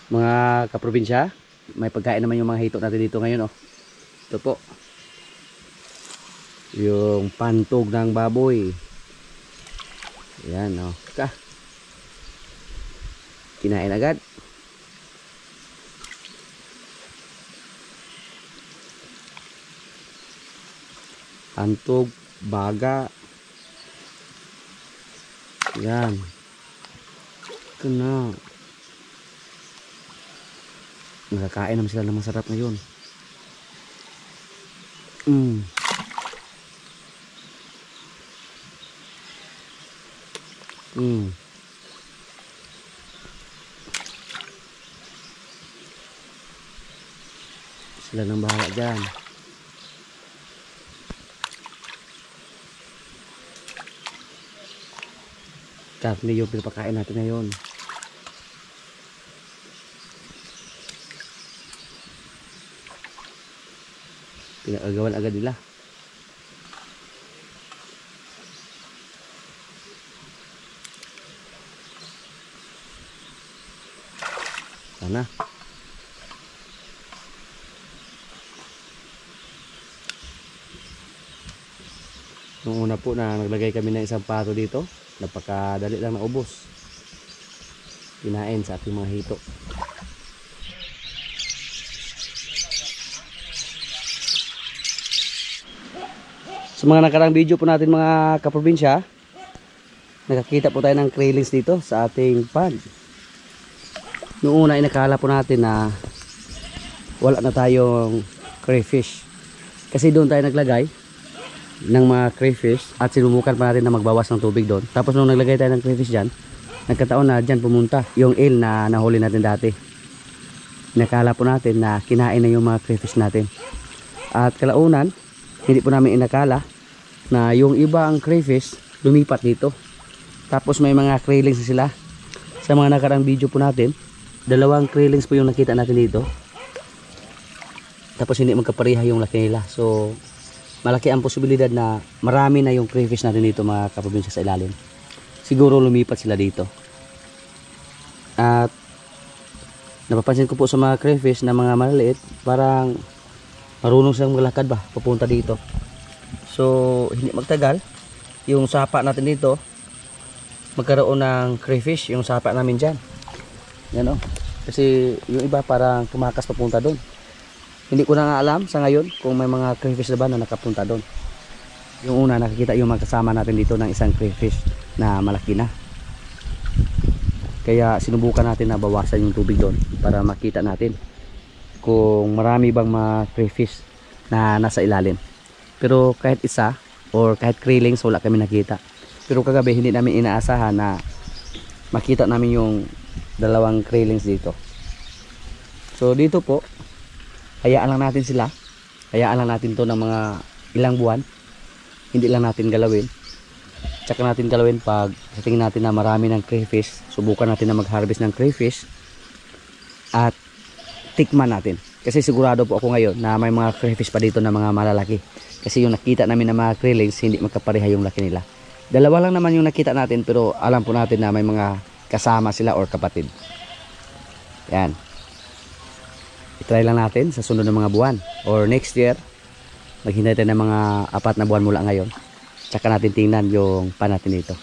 Mga kaprobinsya, may pagkain naman yung mga hito natin dito ngayon, oh. Ito po. Yung pantog ng baboy. Ayan, oh. Kinain agad. Pantog, baga. Ayan. Ito na. Nakakain naman sila ng masarap ngayon. Sila nang bahala dyan. Karne yung pinapakain natin ngayon. Pinagagawan agad nila. Sana. Nung una po na naglagay kami ng isang pato dito, napakadali lang na ubos. Kinain sa ating mga hito. Sa mga nakarang video po natin mga kaprobinsya, nakakita po tayo ng krillings dito sa ating pond. Noong una inakala po natin na wala na tayong crayfish. Kasi doon tayo naglagay ng mga crayfish at sinubukan pa natin na magbawas ng tubig doon. Tapos nung naglagay tayo ng crayfish dyan, nagkataon na dyan pumunta yung eel na nahuli natin dati. Inakala po natin na kinain na yung mga crayfish natin. At kalaunan, hindi po namin inakala na yung iba ang crayfish lumipat dito. Tapos may mga krillings na sila. Sa mga nakarang video po natin, 2 krillings po yung nakita natin dito. Tapos hindi magkapareha yung laki nila. So malaki ang posibilidad na marami na yung crayfish natin dito mga kaprobinsya sa ilalim. Siguro lumipat sila dito. At napapansin ko po sa mga crayfish na mga maliliit, parang marunong silang maglakad ba papunta dito. So hindi magtagal, yung sapa natin dito magkaroon ng crayfish, yung sapa namin dyan. Yan o. Kasi yung iba parang tumakas papunta doon. Hindi ko na nga alam sa ngayon kung may mga crayfish na ba na nakapunta doon. Yung una nakikita yung mga kasama natin dito ng isang crayfish na malaki na. Kaya sinubukan natin na bawasan yung tubig doon para makita natin kung marami bang mga crayfish na nasa ilalim. Pero kahit isa or kahit krillings wala kami nakita. Pero kagabi hindi namin inaasahan na makita namin yung 2 krillings dito. So dito po, hayaan lang natin sila. Hayaan lang natin to ng mga ilang buwan. Hindi lang natin galawin. Tsaka natin galawin pag sa tingin natin na marami ng crayfish. Subukan natin na mag-harvest ng crayfish. At tikman natin. Kasi sigurado po ako ngayon na may mga crayfish pa dito na mga malalaki. Kasi yung nakita namin na mga krillings, hindi magkapareha yung laki nila. 2 lang naman yung nakita natin, pero alam po natin na may mga kasama sila or kapatid. Yan. I-try lang natin sa sunod ng mga buwan. Or next year, maghintay tayo ng mga 4 na buwan mula ngayon. Tsaka natin tingnan yung pan natin dito.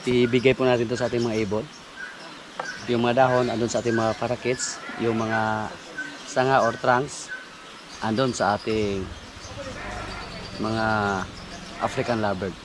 Ibigay po natin to sa ating mga ibon. Yung mga dahon andun sa ating mga parakeets, yung mga sanga or trunks andun sa ating mga African lovebird.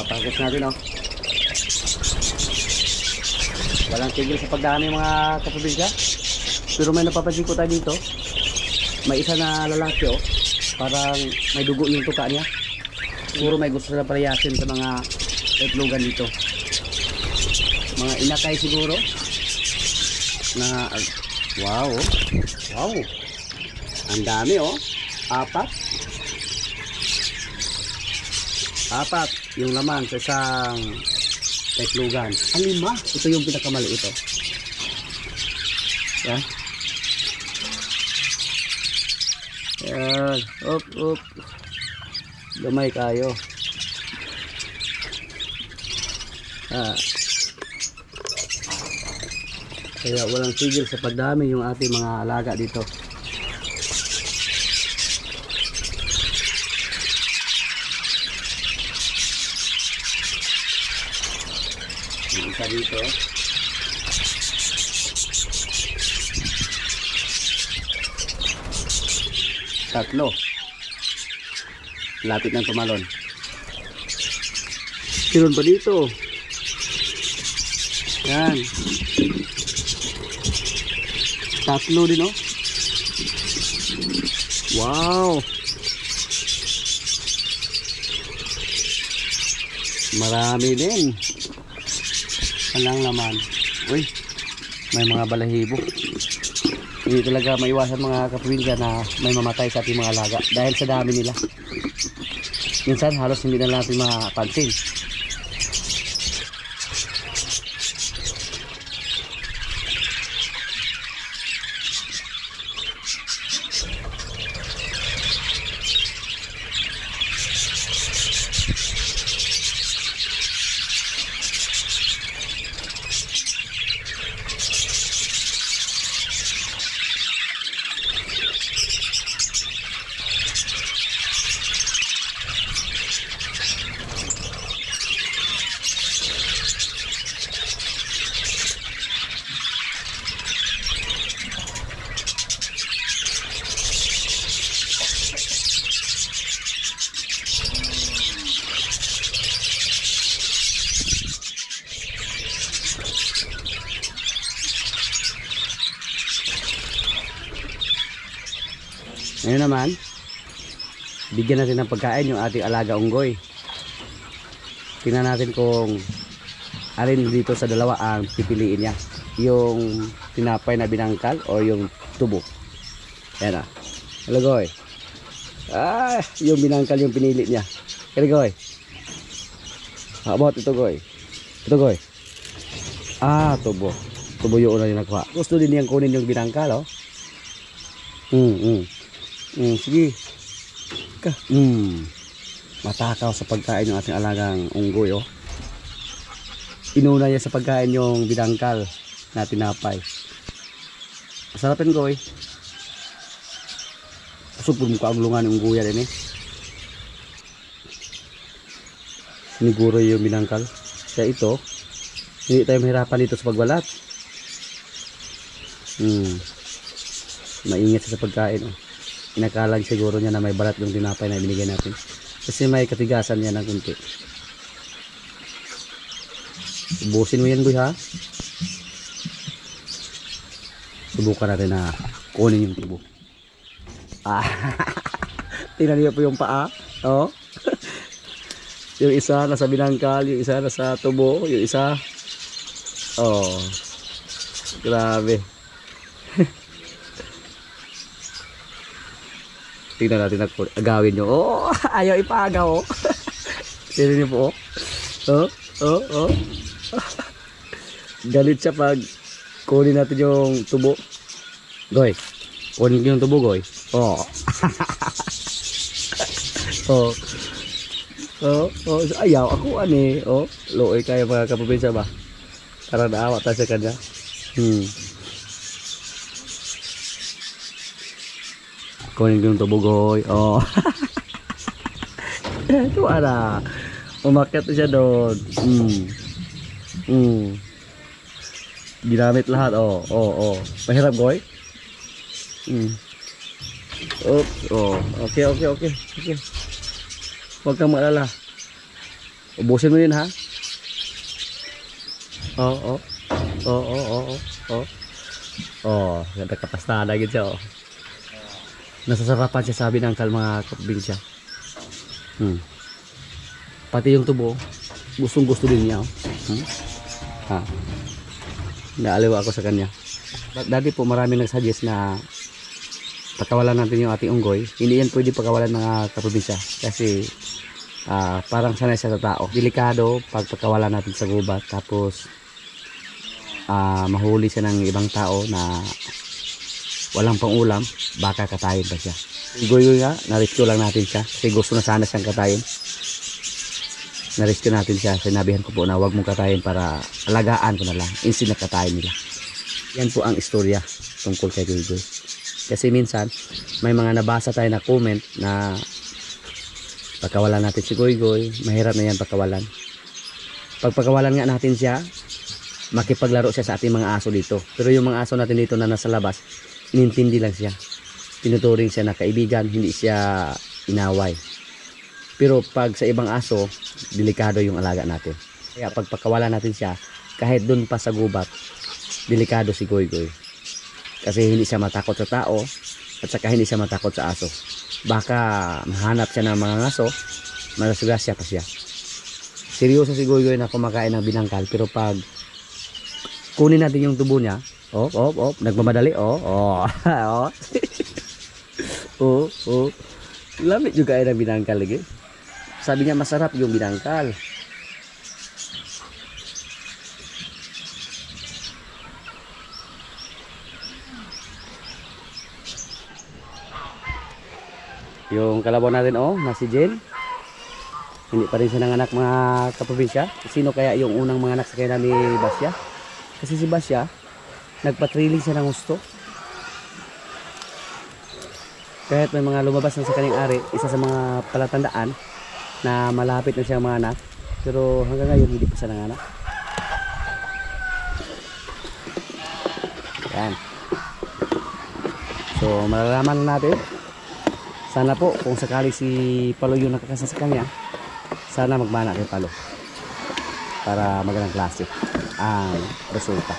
Pangkos natin oh. Walang tigil sa pagdami mga kaprobinsya. Pero may napapansin ko tayo dito. May isa na lalaki oh. Parang may dugo yung tuka niya. Siguro may gusto sila palayasin sa mga itlogan dito. Mga inakay siguro. Na wow oh. Wow. Ang dami oh. Apat yung laman sa isang itlogan. 5. Ito yung pinakamaliit oh. Yan. Yan. Up. Gamay kayo. Kaya walang tigil sa pagdami yung ating mga alaga dito. Yung isa dito. Tatlo. Lapit ng tumalon. Meron pa dito. Yan. Tatlo din oh. Wow. Marami din. Walang laman. Uy, may mga balahibo. Hindi talaga maiwasan mga kaprobinsya na may mamatay sa ating mga alaga dahil sa dami nila. Minsan halos hindi na natin mapansin. Ngayon naman, bigyan natin ng pagkain yung ating alaga unggoy. Tingnan natin kung alin dito sa dalawa ang pipiliin niya. Yung tinapay na binangkal o yung tubo. Ayan ah. Hello goy. Yung binangkal yung pinili niya. Hello goy. How about ito goy? Ito goy. Tubo. Tubo yung una yung nakuha. Gusto din niyang kunin yung binangkal oh. Sige. Matakaw sa pagkain yung ating alagang unggoy oh. Inuna niya sa pagkain yung binangkal na tinapay. Masarapin goy. Supod mo ka ang lungan ng unggoy yan eh. Siniguro yung binangkal. Kaya ito, hindi tayo mahirapan dito sa pagbalat. Maingat siya sa pagkain oh. Inakalag siguro niya na may balat yung tinapay na binigay natin kasi may katigasan niya ng kunti. Ubusin mo yan boy ha. Subukan natin na kunin yung tubo. Tingnan niyo po yung paa oh. Yung isa nasa binangkal, yung isa nasa tubo, yung isa oh grabe. Tingnan natin agawin nyo. Oh, ayaw ipagaw. Oh. Tingnan nyo po. Oh. Galit siya pag kunin natin yung tubo. Goy, kunin yung tubo, Goy. Oh. Ayaw ako ani. Oh, looy kayo mga kaprobinsya ba? Parang naawa tayo sa kanya. Kunin yung tubugoy. Oh. Ito ana. Umakyat siya doon. Ginamit lahat. Oh. Mahirap goy. Okay. Huwag kang maalala. Ubusin mo yun ha. Oo. Oo. Oo. Oh, ganda kapastada gid siya oh. Nasasarapan siya sabi ng mga probinsya. Pati yung tubo, gustong gusto din niya oh. Ha. Naaliw ako sa kanya. Dati po maraming nagsuggest na pagkawalan natin yung ating unggoy. Hindi yan pwede pagkawalan mga kaprobinsya kasi parang sanay siya sa tao. Delikado pag pagkawalan natin sa gubat tapos mahuli siya ng ibang tao na walang pangulam, baka katayin pa siya. Goy nga, na-rescue lang natin siya kasi gusto na sana siyang katayin. Na-rescue natin siya, sinabihan ko po na wag mong katayin para alagaan ko na lang, instead na katayin nila. Yan po ang istorya tungkol kay Goy. Kasi minsan may mga nabasa tayo na comment na pagkawalan natin si Goy, mahirap na yan pagkawalan. Pag pagkawalan nga natin siya, makipaglaro siya sa ating mga aso dito. Pero yung mga aso natin dito na nasa labas, inintindi lang siya. Tinuturing siya na kaibigan, hindi siya inaway. Pero pag sa ibang aso, delikado yung alaga natin. Kaya pag pagkawalan natin siya, kahit dun pa sa gubat, delikado si Goy. Kasi hindi siya matakot sa tao, at saka hindi siya matakot sa aso. Baka mahanap siya ng mga aso, malasgasya pa siya. Seryoso si Goy na kumakain ng binangkal, pero pag kunin natin yung tubo niya, nagmamadali, lamit juga ay ng binangkal lagi. Sabi niya masarap yung binangkal. Yung kalabaw natin na si Jen, hindi pa rin siya nanganak mga kaprobinsya. Sino kaya yung unang mga anak sa kanya ni Basya? Kasi si Basya, nagpa-trailing siya ng gusto. Kahit may mga lumabas na sa kanyang ari, isa sa mga palatandaan na malapit na siya mga anak. Pero hanggang ngayon, hindi pa siya nanganak. Yan. So, malalaman natin. Sana po, kung sakali si Palo yung nakakasa sa kanya, sana magmana kay Palo. Para magandang klase ang resulta.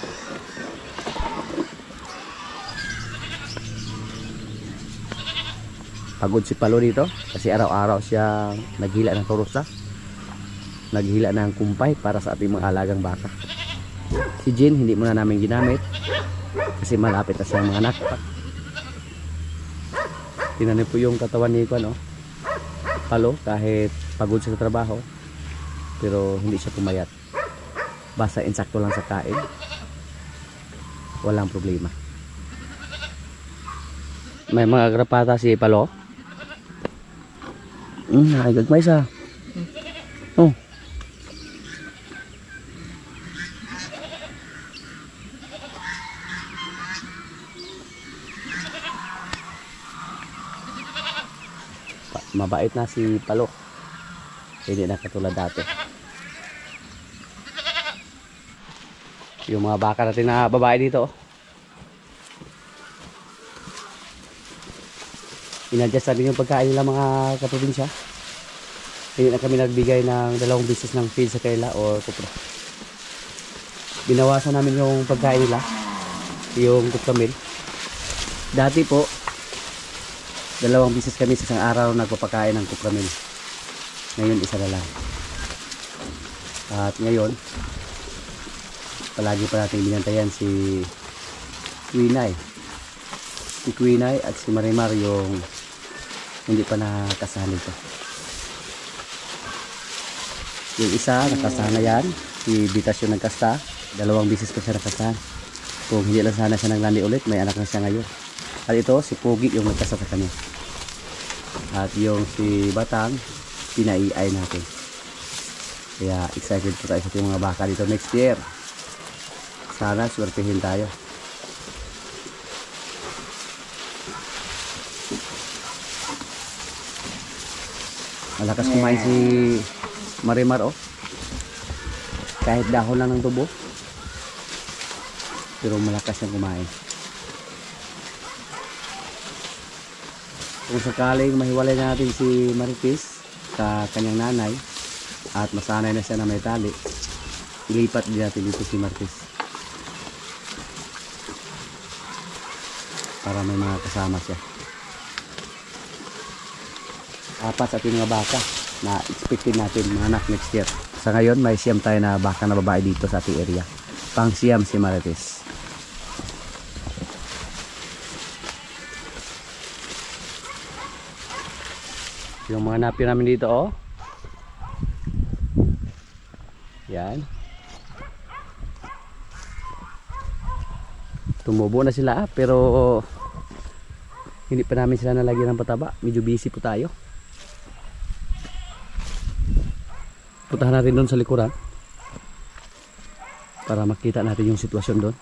Pagod si Palo dito kasi araw-araw siya naghila ng torusa, naghila ng kumpay para sa ating mga alagang baka. Si Jin hindi muna namin ginamit kasi malapit na siyang mga anak. Tingnan po yung katawan ni Palo, kahit pagod siya sa trabaho pero hindi siya pumayat. Basta insakto lang sa kain, walang problema. May mga grapata si Palo. Ay gagmay sa. Oh. Mabait na si Palo. Hindi na katulad dati. Yung mga baka natin na babae dito. Inadjust natin yung pagkain nila mga kaprobinsya. Hindi na kami nagbigay ng 2 beses ng feed sa kaila o kupra. Binawasan namin yung pagkain nila, yung kupramil. Dati po 2 beses kami sa isang araw nagpapakain ng kupramil. Ngayon isa na lang. At ngayon palagi pa natin binantayan si Quinay. Si Quinay at si Marimar yung hindi pa nakasana ito. Yung isa nakasana yan, si Bitas yung nagkasta, 2 beses pa siya nakasana. Kung hindi lang sana siya naglandi ulit, may anak na siya ngayon. At ito si Pogi yung nagkasta sa kanya. At yung si Batang pinaiay natin. Kaya excited po tayo sa ating mga baka dito next year. Sana swertihin tayo. Malakas kumain si Marimar kahit dahon lang ng tubo, pero malakas siyang kumain. Kung sakaling mahiwalay natin si Marites sa kanyang nanay, at masanay na siya na may tali, ilipat din natin dito si Martis para may mga kasama siya. Apat sa ating mga baka na expected natin mga anak next year. Sa ngayon may siyam tayo na baka na babae dito sa ating area. Pang siyam si Martis. Yung mga napi namin dito, oh. Yan. Tumubo na sila, pero hindi pa namin sila nalagyan ng pataba. Medyo busy po tayo. Puntahan natin doon sa likuran para makita natin yung sitwasyon doon.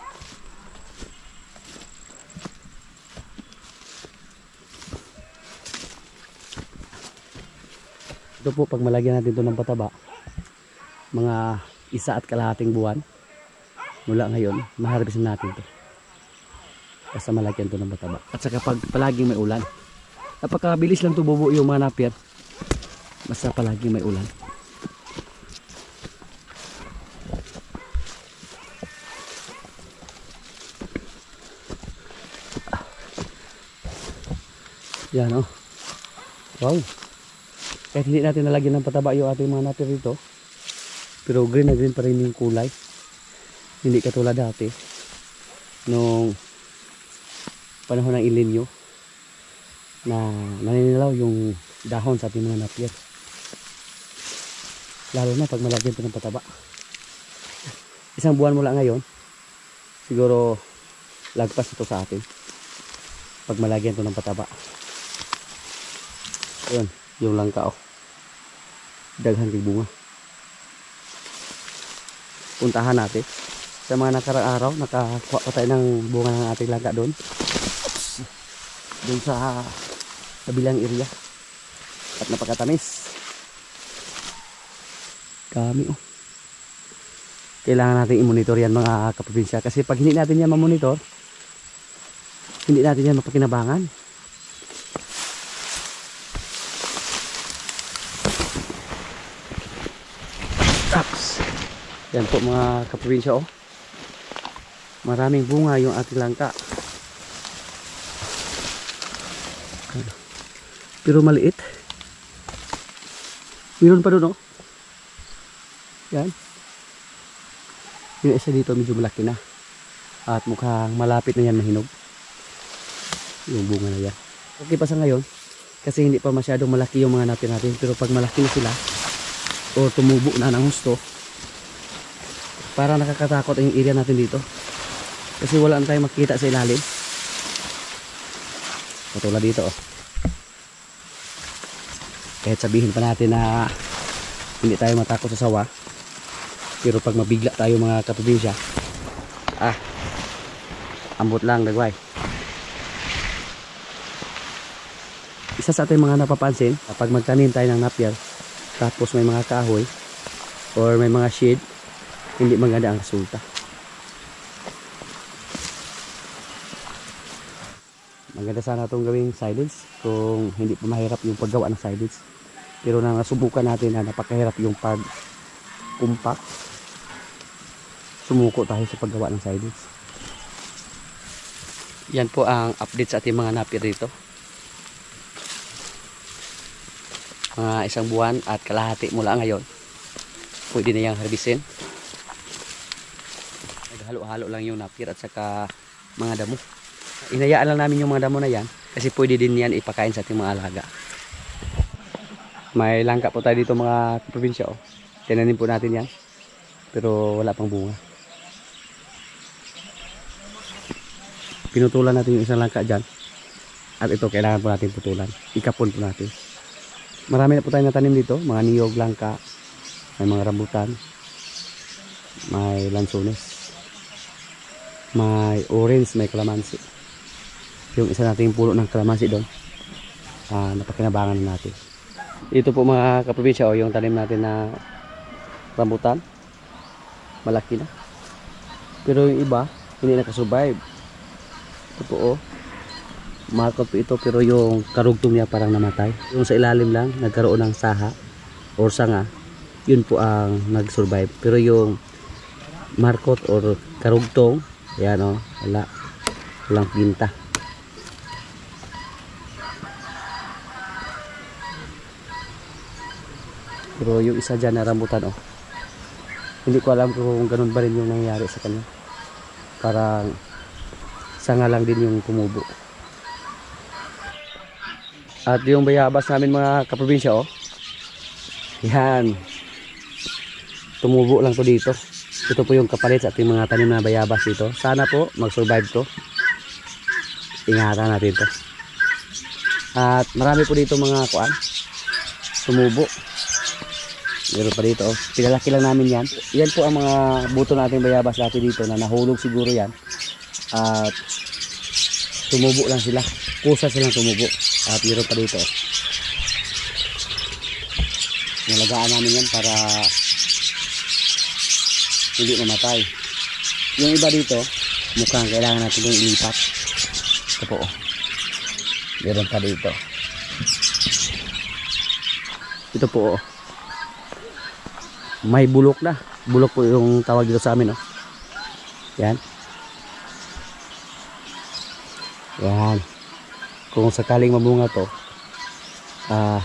Ito po, pag malagyan natin ito ng pataba, mga 1.5 buwan mula ngayon, maharvest natin ito. Basta malagyan ito ng pataba. At saka pag palaging may ulan, napakabilis lang tububo yung mga napier. Basta palaging may ulan. Yan, oh. Wow. Kahit hindi natin nalagyan ng pataba yung ating mga napier dito, pero green na green pa rin yung kulay. Hindi katulad dati nung panahon ng El Nino na naninilaw yung dahon sa ating mga napier. Lalo na pag malagyan ito ng pataba. Isang buwan mula ngayon, siguro lagpas ito sa atin pag malagyan ito ng pataba. Ayun, yung langka, oh. Daghan kay bunga. Puntahan natin. Sa mga nakarang araw, nakakuha pa tayo ng bunga ng ating langka doon. Doon sa kabilang area. At napakatamis. Kami, oh. Kailangan natin i-monitor yan mga kaprobinsya. Kasi pag hindi natin yan ma-monitor, hindi natin yan mapakinabangan. Yan po mga kaprobinsya, oh. Maraming bunga yung ating langka. Pero maliit. Meron pa doon, oh. Yan. Yung isa dito medyo malaki na. At mukhang malapit na yan mahinog. Yung bunga na yan. Okay pa sa ngayon. Kasi hindi pa masyadong malaki yung mga natin natin. Pero pag malaki na sila, o tumubo na ng gusto, para nakakatakot yung area natin dito. Kasi wala na tayong makita sa ilalim. Katulad dito, oh. Kahit sabihin pa natin na hindi tayo matakot sa sawa, pero pag mabigla tayo mga kaprobinsya, ambot lang dagway. Isa sa ating mga napapansin, kapag magtanim tayo ng napier, tapos may mga kahoy or may mga shade, hindi maganda ang resulta. Maganda sana itong gawing silage kung hindi pa mahirap yung paggawa ng silage. Pero nang nasubukan natin na napakahirap yung pag-compact, sumuko tayo sa paggawa ng silage. Yan po ang update sa ating mga napier dito. Mga 1 buwan at kalahati mula ngayon, pwede na yung harbisin. Halo-halo lang yung napier at saka mga damo. Inayaan lang namin yung mga damo na yan kasi pwede din yan ipakain sa ating mga alaga. May langka po tayo dito mga probinsya, oh. Tinanim po natin yan pero wala pang bunga. Pinutulan natin yung isang langka dyan at ito kailangan po natin putulan. Ikapon po natin. Marami na po tayo natanim dito, mga niyog, langka, may mga rambutan, may lansones, may orange, may kalamansi. Yung isa nating puno ng kalamansi doon, napakinabangan natin. Ito po mga kaprobinsya, oh, yung tanim natin na rambutan, malaki na. Pero yung iba hindi nakasurvive. Ito po, oh, makakot po ito pero yung karugtong niya parang namatay. Yung sa ilalim lang nagkaroon ng saha or sanga, yun po ang nag-survive. Pero yung markot or karugtong, yan o, walang pinta. Pero yung isa dyan na rambutan oh, hindi ko alam kung ganun ba rin yung nangyari sa kanya. Parang sanga lang din yung tumubo. At yung bayabas namin mga kaprobinsya oh, yan, tumubo lang to dito. Ito po yung kapalit sa ating mga tanim na bayabas dito. Sana po mag-survive to. Ingatan natin to. At marami po dito mga kuan, tumubo. Meron pa dito oh. Pinalaki lang namin yan. Yan po ang mga buto nating bayabas dati dito na nahulog siguro yan. At tumubo lang sila. Kusa silang tumubo. At meron pa dito oh. Nalagaan namin yan para hindi mamatay. Yung iba dito mukhang kailangan natin yung ilipat. Ito po oh. Meron pa dito. Ito po oh. May bulok na. Bulok po yung tawag dito sa amin oh. Yan. Yan. Kung sakaling mamunga to,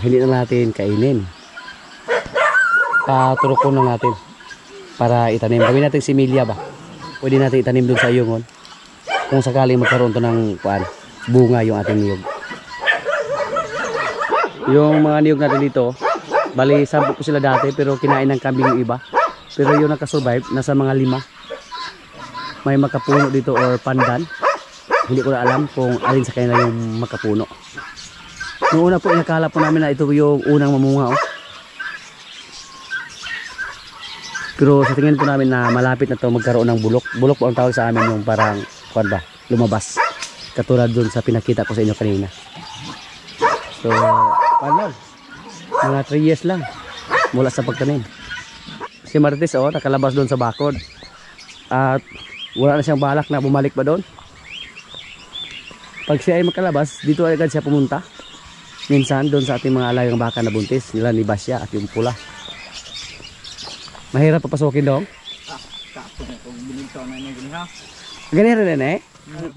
hindi na natin kainin. Paturukon na natin para itanim. Gawin natin similya ba? Pwede natin itanim dun sa iyongon. Kung sakaling magkaroon to ng bunga yung ating niyog. Yung mga niyog natin dito, bali 10 po sila dati pero kinain ng kambing yung iba. Pero yung nakasurvive, nasa mga 5. May makapuno dito or pandan. Hindi ko na alam kung alin sa kanila yung makapuno. Noong una po, inakala po namin na ito yung unang mamunga oh. Pero sa tingin po namin na malapit na to magkaroon ng bulok. Bulok po ang tawag sa amin yung parang kuwan ba, lumabas. Katulad dun sa pinakita ko sa inyo kanina. So, paano? Mga 3 years lang mula sa pagtanim. Si Marites oh, nakalabas doon sa bakod. At wala na siyang balak na bumalik pa doon. Pag siya ay makalabas, dito agad siya pumunta. Minsan doon sa ating mga alagang baka na buntis, nila ni Basya at yung pula. Mahirap papasukin doon. Ganyan rin eh.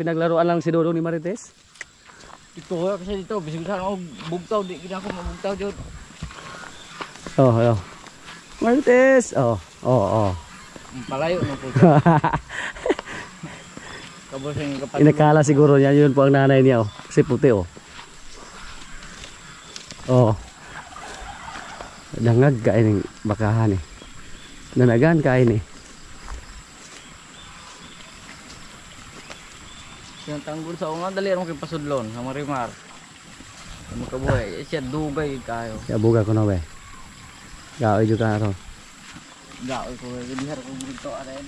Pinaglaruan lang si Dodong ni Marites. Ito kasi dito, bisig saan ako bugtaw, di kita ako mabugtaw dyan. Oh, oh. Marites. Oh, oh, oh. Palayo na po. Inakala siguro niya, yun po ang nanay niya oh. Kasi puti oh. Oh. Dangag kain ng bakahan eh. Nanagan kain eh. Yung tanggol sa unga, dali mo kay pasudlon sa Marimar. Makabuhay, siya dugay kayo. Siya buga ko na ba? Gaoy juga na ron. Gaoy ko, dihar ko dito aray.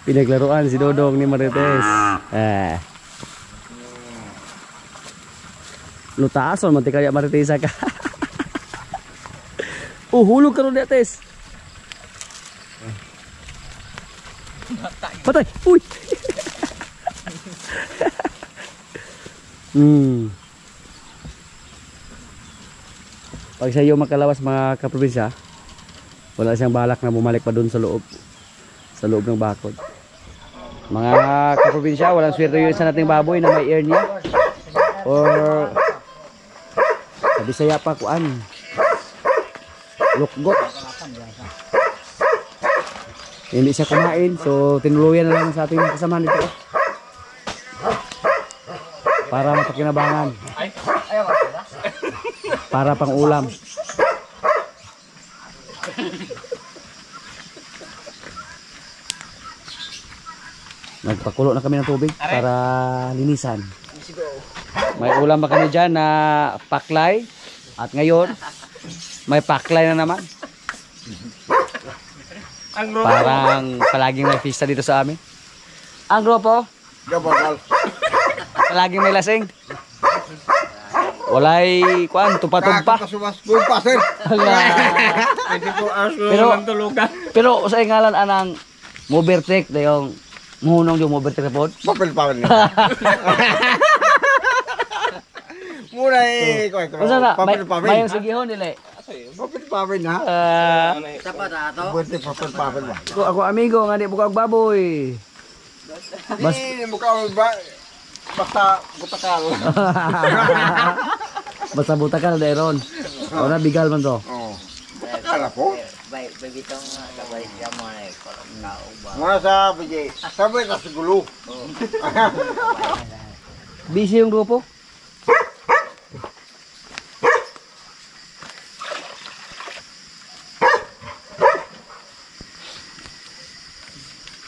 Pinaglaruan si Dodong ni Marites. Lutaason man ti kaya Marites ka. Hulog ka ron di ates. Patay. Uy. Pag siya yung makalawas mga kaprobinsya, wala siyang balak na bumalik pa dun sa loob ng bakod. Mga kaprobinsya, walang swerte yung isa nating baboy na may ear niya or sa Bisaya pa kuan lukgot. Hindi siya kumain, so tinuluyan na lang sa ating kasamahan dito para mapakinabangan, para pang ulam. Nagpakulo na kami ng tubig para linisan. May ulam pa kami dyan na paklay. At ngayon, may paklay na naman. Parang palaging may pista dito sa amin. Ang grupo? Palaging may lasing. Walay kuan tupa-tumpa. Pero sa ngalan anang Mobertek dayong muhunong yung Mobertek na pod. Papel pa rin. Muna eh, ko. Unsa na? Papel. Mayong sigihon nila. Papel na. Sapat na ato. Buti papel ba? Ako amigo nga di bukag baboy. Bas Hindi mo ka ba? Basta butakal. basta butakal dayron. Ora bigal man to. Oh. Butakal po. Bay bitong kabay siya mo na kolong tao ba. Muna sa biji. Sabay ka siguro. Busy yung grupo?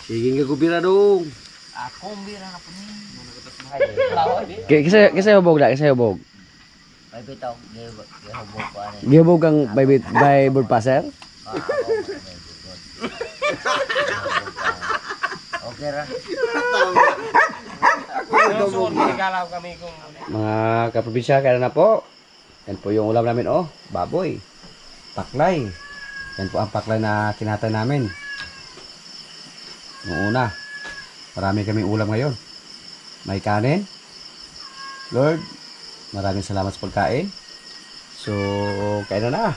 Sige nga kubira dong. Ako bira na po ni. Kisay hubog na, kisay hubog. Bay bitaw gihubog pa ni. Gihubog ang by bird passer? Okay ra. Mga kaprobinsya, kaya na po. Yan po yung ulam namin, oh. Baboy. Paklay. Yan po ang paklay na kinatay namin. Noong una. Marami kaming ulam ngayon. May kanin. Lord, maraming salamat sa pagkain. So, kain na.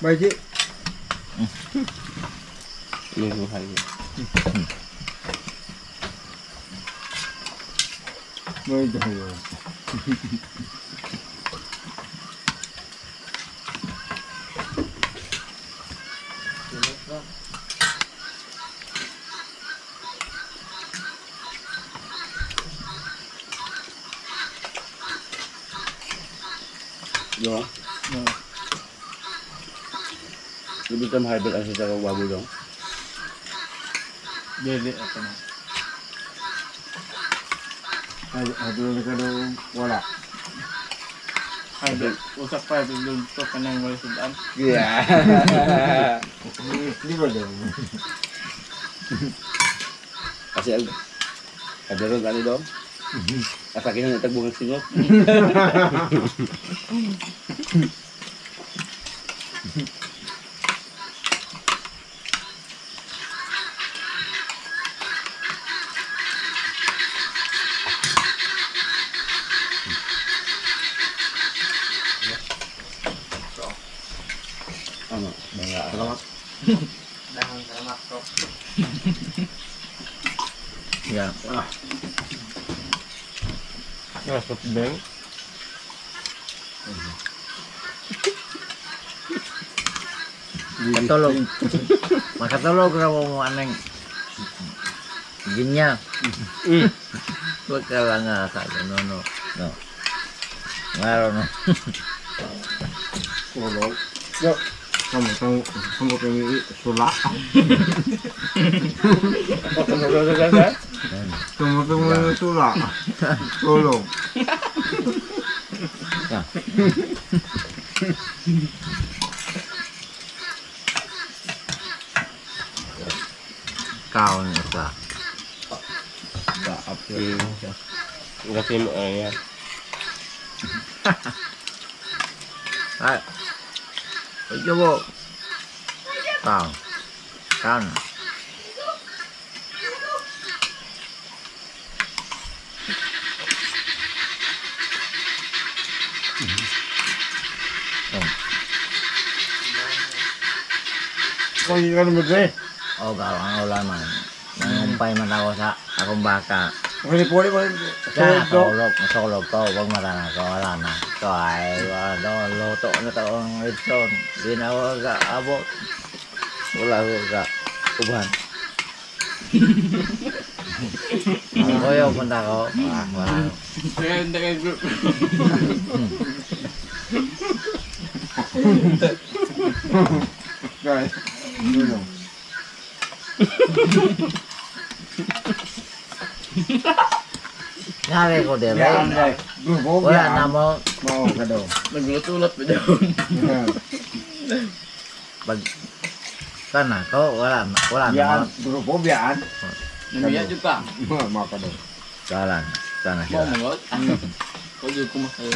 Biji. Biji. Yo. Lebih tam hybrid ang sa baboy dong. Dede ako na. Ay, adun ka daw wala. Hybrid. Usap pa, doon to ka nang wala sudaan. Yeah. Di ba daw? Kasi ang kaderon ano dong? Asakin na tagbungang singot. Ano? Mga salamat. Dahon salamat ko. Yeah. Rasot beng. Katulog. Makatulog ra mo aneng ginya. Wag ka lang sa no. Ngaro no. Tulog. Yo. Kamu tahu sulak. Kamu sulak. Tulog. Kau ni sa. Kasi mo yan. Ay. Coba. Kau. Kan. Kau ikan begini. Oh, kalau ang ulaman. Nangumpay man ako sa akong baka. Ini poli poli. Sa nasulog ko, wag marana ko, wala na. Ito ay, wala, luto na ito ang Edson. Di na ako abot. Wala ko uban. Ang koyo punta ko, wala. Kaya hindi kayo group. Guys. Dulu. Nari ko din. Grupo Wala biyaan. na mo. Mao ka daw. Naglutulot pa doon. Pag kana ko wala na Biyaan. mo. Grupo biyaan. Namiya dyan ka. Mao ka daw. Wala na. Kana Mau sila. mangot. Kau juga kumasayo.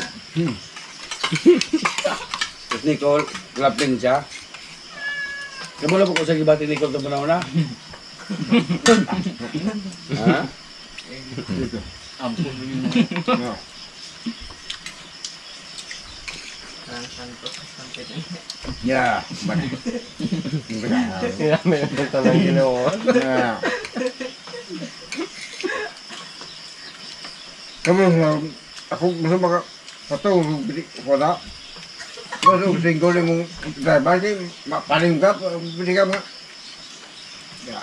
Tapos Nicole, lapin siya. Kamula po ko sa gibati Nicole ito na. Ha? Ampun yun. Mao. Ya, bana. Kaya may punta lang ginawa. Ya. Kamu aku masa maka satu beli koda. Masuk singgol yang driver sih paling gap beli kamu. Ya.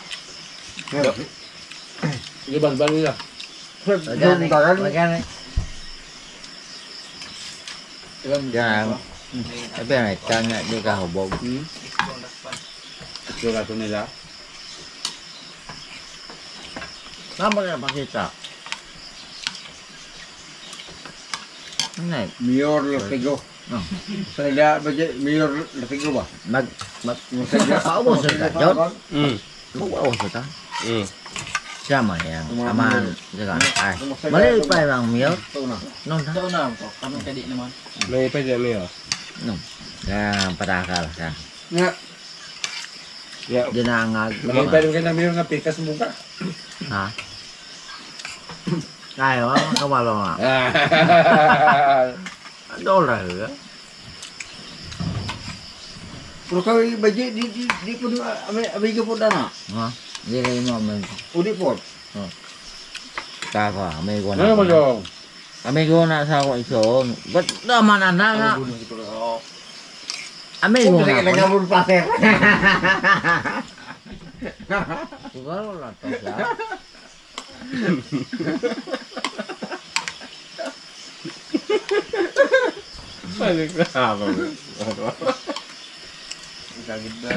Ya. Sige, ban nila. Magani. Tagal. Magani. Jangan. Tapi na tanya di ka hubog. Ito rato nila. Nama ka pakita. Nay, Mayor Latigo. Oh. Saya baca Mayor Latigo ba? mag Saya paubos ka, Jod. Mm. Paubos ka. Mm. Siapa yang aman jaga. Ay. Mali pa yung miyo. Tahu na. Non ha. Tahu na ako. Kami kadi naman. May pwede mo yun. Non. Ya patakal ka. Ya. Ya. Dinangag. May pwede kayo na mayroon nga pikas mo ka. Ha. Ay, wala ka malo nga. Dolar ka. Pero kau baca di pun amigo pun dah na. Ha. Di kayo mo man. Udi pun. Kako, amigo Ano mo na. yung? Amigo na sa ako iso. Ba't naman na nga? Amigo na Kaya ako. kamu pasir. Siguro lang to siya. Balik na ako. Kagid na.